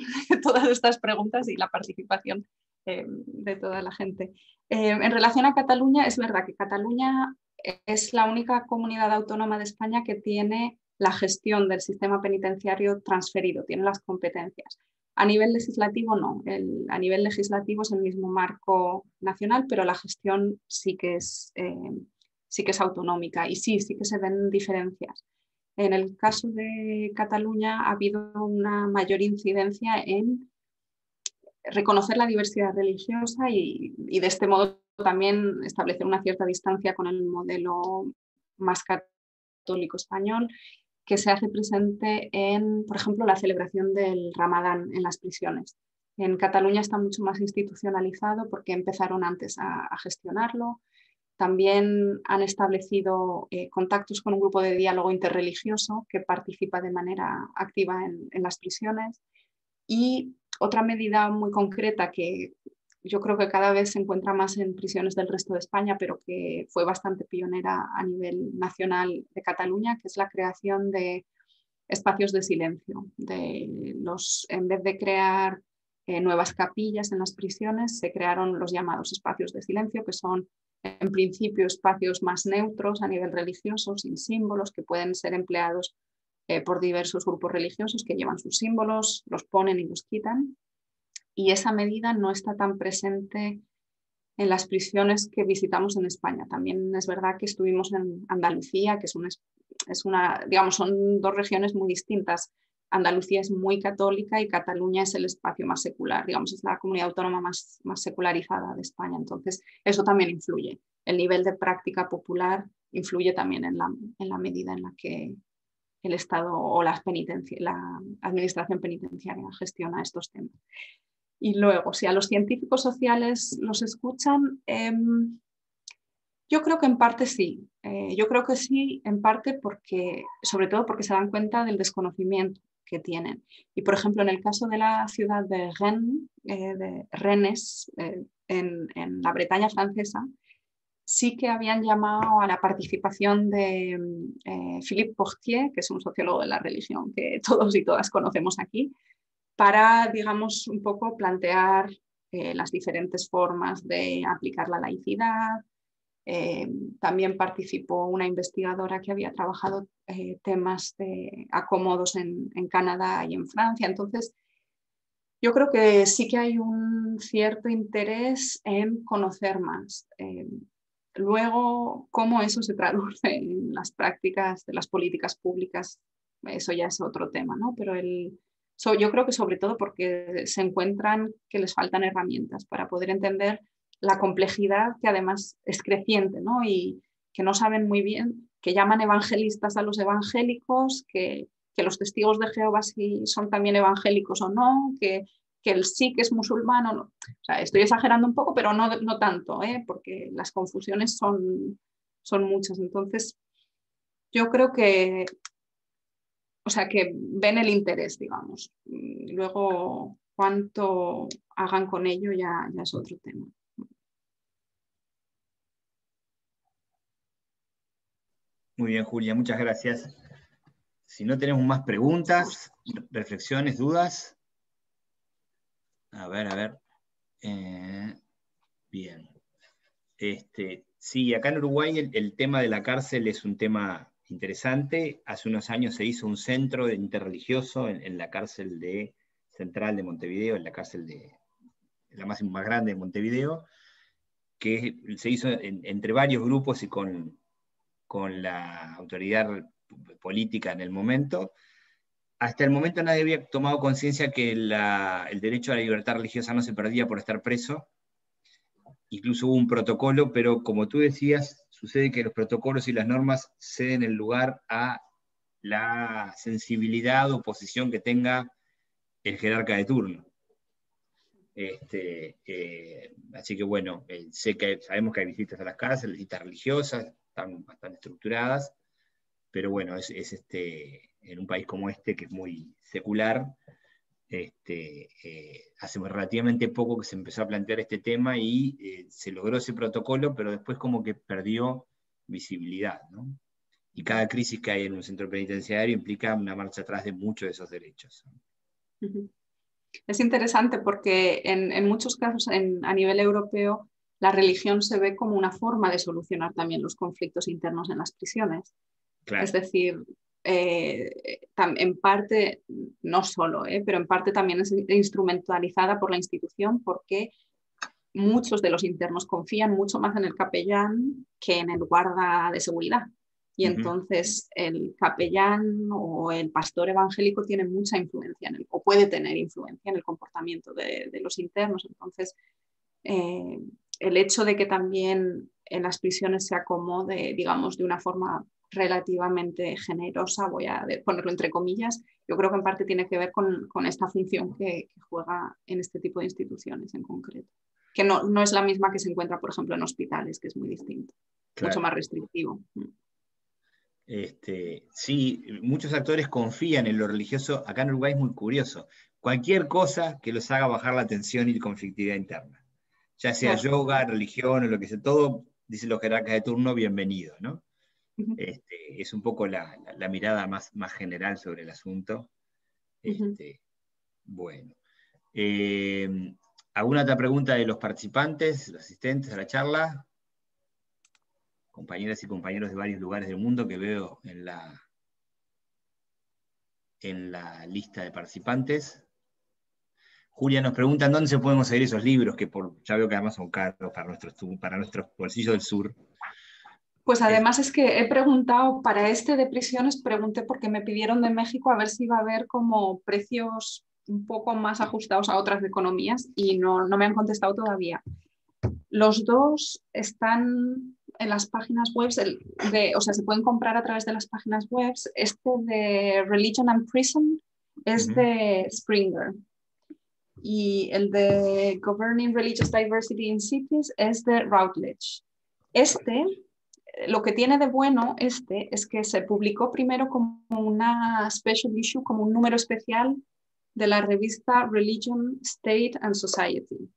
todas estas preguntas y la participación de toda la gente. En relación a Cataluña, es verdad que Cataluña es la única comunidad autónoma de España que tiene la gestión del sistema penitenciario transferido, tiene las competencias. A nivel legislativo no, a nivel legislativo es el mismo marco nacional, pero la gestión sí que es autonómica y sí que se ven diferencias. En el caso de Cataluña ha habido una mayor incidencia en reconocer la diversidad religiosa y de este modo también establecer una cierta distancia con el modelo más católico español, que se hace presente en, por ejemplo, la celebración del Ramadán en las prisiones. En Cataluña está mucho más institucionalizado porque empezaron antes a gestionarlo. También han establecido contactos con un grupo de diálogo interreligioso que participa de manera activa en las prisiones. Y otra medida muy concreta que yo creo que cada vez se encuentra más en prisiones del resto de España, pero que fue bastante pionera a nivel nacional de Cataluña, que es la creación de espacios de silencio. En vez de crear nuevas capillas en las prisiones, se crearon los llamados espacios de silencio, que son en principio espacios más neutros a nivel religioso, sin símbolos, que pueden ser empleados por diversos grupos religiosos que llevan sus símbolos, los ponen y los quitan. Y esa medida no está tan presente en las prisiones que visitamos en España. También es verdad que estuvimos en Andalucía, que digamos, son dos regiones muy distintas. Andalucía es muy católica y Cataluña es el espacio más secular, digamos, es la comunidad autónoma más secularizada de España. Entonces, eso también influye. El nivel de práctica popular influye también en la medida en la que el Estado o la administración penitenciaria gestiona estos temas. Y luego, si a los científicos sociales los escuchan, yo creo que en parte sí. Yo creo que sí, en parte sobre todo porque se dan cuenta del desconocimiento que tienen. Y, por ejemplo, en el caso de la ciudad de Rennes, en la Bretaña francesa, sí que habían llamado a la participación de Philippe Portier, que es un sociólogo de la religión que todos y todas conocemos aquí, para, digamos, un poco plantear las diferentes formas de aplicar la laicidad. También participó una investigadora que había trabajado temas de acomodos en Canadá y en Francia. Entonces, yo creo que sí que hay un cierto interés en conocer más. Luego, cómo eso se traduce en las prácticas de las políticas públicas, eso ya es otro tema, ¿no? Pero yo creo que sobre todo porque se encuentran que les faltan herramientas para poder entender la complejidad que además es creciente, ¿no? Y que no saben muy bien, que llaman evangelistas a los evangélicos, que los testigos de Jehová sí son también evangélicos o no, que el sí que es musulmán o no. O sea, estoy exagerando un poco, pero no tanto, porque las confusiones son muchas. Entonces, yo creo que, o sea, que ven el interés, digamos. Luego, cuánto hagan con ello ya es otro tema. Muy bien, Julia, muchas gracias. Si no tenemos más preguntas, reflexiones, dudas. A ver. Bien. Sí, acá en Uruguay el tema de la cárcel es un tema interesante. Hace unos años se hizo un centro interreligioso en la cárcel central de Montevideo, en la cárcel la más grande de Montevideo, que se hizo entre varios grupos y con la autoridad política en el momento. Hasta el momento nadie había tomado conciencia que el derecho a la libertad religiosa no se perdía por estar preso. Incluso hubo un protocolo, pero como tú decías, sucede que los protocolos y las normas ceden el lugar a la sensibilidad o posición que tenga el jerarca de turno. Así que bueno, sabemos que hay visitas a las cárceles, visitas religiosas, están bastante estructuradas, pero bueno, en un país como este, que es muy secular, hace relativamente poco que se empezó a plantear este tema y se logró ese protocolo, pero después como que perdió visibilidad, ¿no? Y cada crisis que hay en un centro penitenciario implica una marcha atrás de muchos de esos derechos. Es interesante porque en muchos casos a nivel europeo la religión se ve como una forma de solucionar también los conflictos internos en las prisiones. Claro. Es decir, en parte, no solo, pero en parte también es instrumentalizada por la institución porque muchos de los internos confían mucho más en el capellán que en el guarda de seguridad. Y entonces el capellán o el pastor evangélico tiene mucha influencia o puede tener influencia en el comportamiento de los internos. Entonces, el hecho de que también en las prisiones se acomode, digamos, de una forma relativamente generosa, voy a ponerlo entre comillas, yo creo que en parte tiene que ver con esta función que juega en este tipo de instituciones en concreto, que no es la misma que se encuentra, por ejemplo, en hospitales, que es muy distinto, claro, mucho más restrictivo. Sí, muchos actores confían en lo religioso. Acá en Uruguay es muy curioso. Cualquier cosa que los haga bajar la tensión y conflictividad interna, ya sea yoga, religión o lo que sea, todo, dicen los jerarcas de turno, bienvenido, ¿no? Es un poco la mirada más general sobre el asunto. Bueno. ¿Alguna otra pregunta de los participantes, los asistentes a la charla? Compañeras y compañeros de varios lugares del mundo que veo en la lista de participantes. Julia nos pregunta dónde se pueden conseguir esos libros, que ya veo que además son caros para nuestros bolsillos del sur. Pues además es que he preguntado, para este de prisiones, pregunté porque me pidieron de México a ver si iba a haber como precios un poco más ajustados a otras economías y no me han contestado todavía. Los dos están en las páginas web, o sea, se pueden comprar a través de las páginas web. Este de Religion and Prison es de Springer y el de Governing Religious Diversity in Cities es de Routledge. Lo que tiene de bueno es que se publicó primero como una special issue, como un número especial de la revista Religion, State and Society.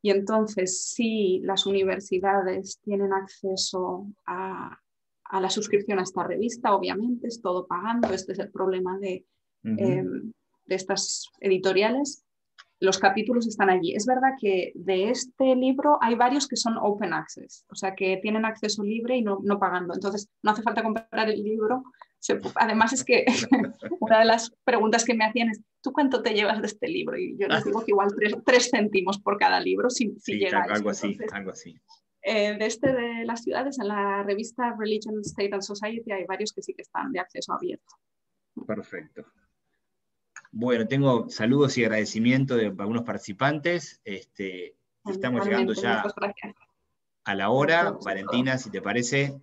Y entonces, si las universidades tienen acceso a la suscripción a esta revista, obviamente, es todo pagando, este es el problema de estas editoriales, los capítulos están allí. Es verdad que de este libro hay varios que son open access, o sea, que tienen acceso libre y no pagando. Entonces, no hace falta comprar el libro. Además, es que una de las preguntas que me hacían es, ¿tú cuánto te llevas de este libro? Y yo les digo que igual 3 céntimos por cada libro, si llega a algo eso. así, Entonces, algo así. De las ciudades, en la revista Religion, State and Society, hay varios que sí que están de acceso abierto. Perfecto. Bueno, tengo saludos y agradecimiento de algunos participantes. Estamos llegando ya a la hora. Valentina, si te parece.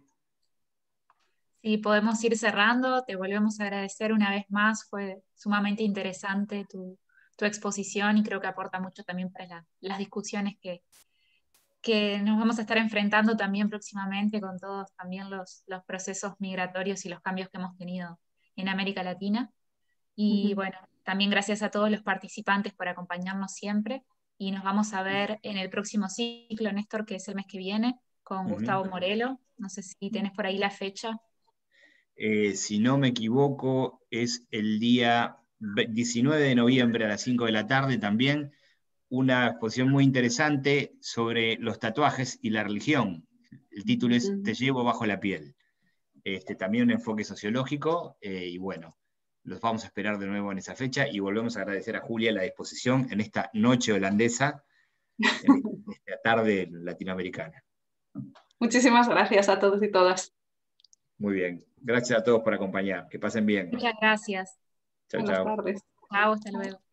Sí, podemos ir cerrando. Te volvemos a agradecer una vez más. Fue sumamente interesante tu exposición y creo que aporta mucho también para las discusiones que nos vamos a estar enfrentando también próximamente con todos también los procesos migratorios y los cambios que hemos tenido en América Latina. Y bueno, también gracias a todos los participantes por acompañarnos siempre. Y nos vamos a ver en el próximo ciclo, Néstor, que es el mes que viene, con Gustavo Morelo. No sé si tenés por ahí la fecha. Si no me equivoco, es el día 19 de noviembre a las 5 de la tarde también. Una exposición muy interesante sobre los tatuajes y la religión. El título es Te llevo bajo la piel. También un enfoque sociológico y bueno, los vamos a esperar de nuevo en esa fecha y volvemos a agradecer a Julia la disposición en esta noche holandesa, en esta tarde latinoamericana. Muchísimas gracias a todos y todas. Muy bien, gracias a todos por acompañar, que pasen bien. Muchas gracias. Chao, Buenas chao. tardes. Chao, hasta luego.